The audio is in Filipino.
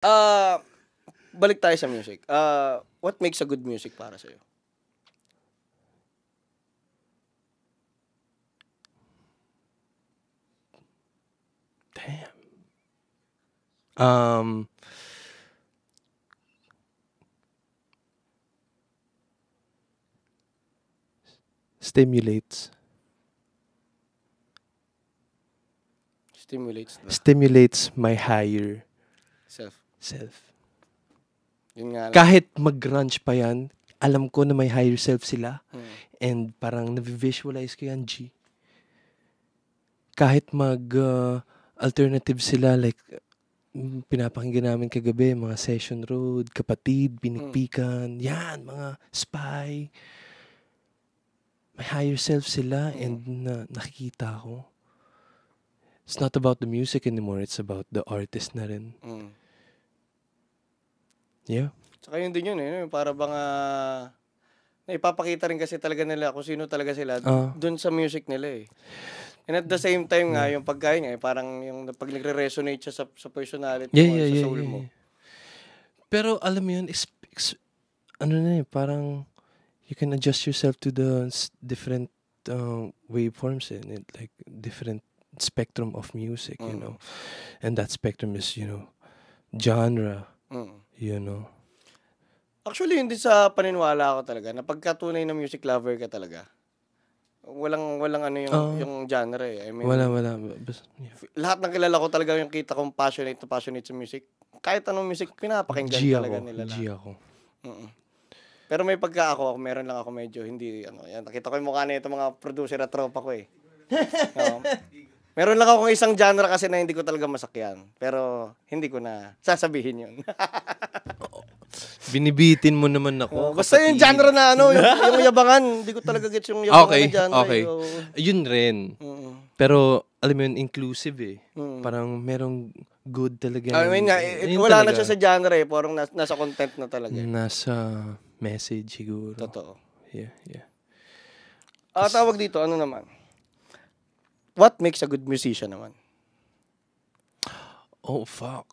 Ah, balik tayo sa music. What makes a good music para sa'yo? Damn. Um, stimulates Stimulates the stimulates my higher self. self. Yun nga lang. Kahit mag-grunge pa yan, alam ko na may higher self sila. Hmm. And parang na-visualize ko yan, G. Kahit mag-alternative sila, like, pinapakinggan namin kagabi, mga Session Road, Kapatid, Pinikpikan, yan, mga Spy. May higher self sila and nakikita ko. It's not about the music anymore, it's about the artist na rin. Yeah. Tsaka yun din yun para bang naipapakita rin kasi talaga nila kung sino talaga sila dun sa music nila eh. And at the same time nga, yung pagkain nga, parang yung pag nagre-resonate siya sa personality mo, sa soul mo. Pero alam mo yun, ano na parang you can adjust yourself to the different waveforms and like different spectrum of music, you know. And that spectrum is, you know, genre, you know. Actually, hindi sa paniniwala ko talaga na pagkatunay na music lover ka talaga. Walang ano yung genre eh. I mean, wala. Lahat ng kilala ko talaga yung kita kong passionate sa music. Kahit anong music, pinapakinggan talaga nila lahat. G ako. Pero may meron lang ako medyo hindi, yan, nakita ko yung mukha na ito mga producer at tropa ko eh. Meron lang akong isang genre kasi na hindi ko talaga masakyan. Pero hindi ko na sasabihin yun. Binibitin mo naman ako. Basta yung genre na yung yabangan. Hindi ko talaga gets yung yabangan na genre. Okay. Yun rin. Pero, alam mo yun, inclusive eh. Parang merong good talaga. I mean, wala na siya sa genre eh. Parang nasa content na talaga. Nasa message siguro. Totoo. Yeah. Tawag dito, ano naman? What makes a good musician naman? Oh, fuck.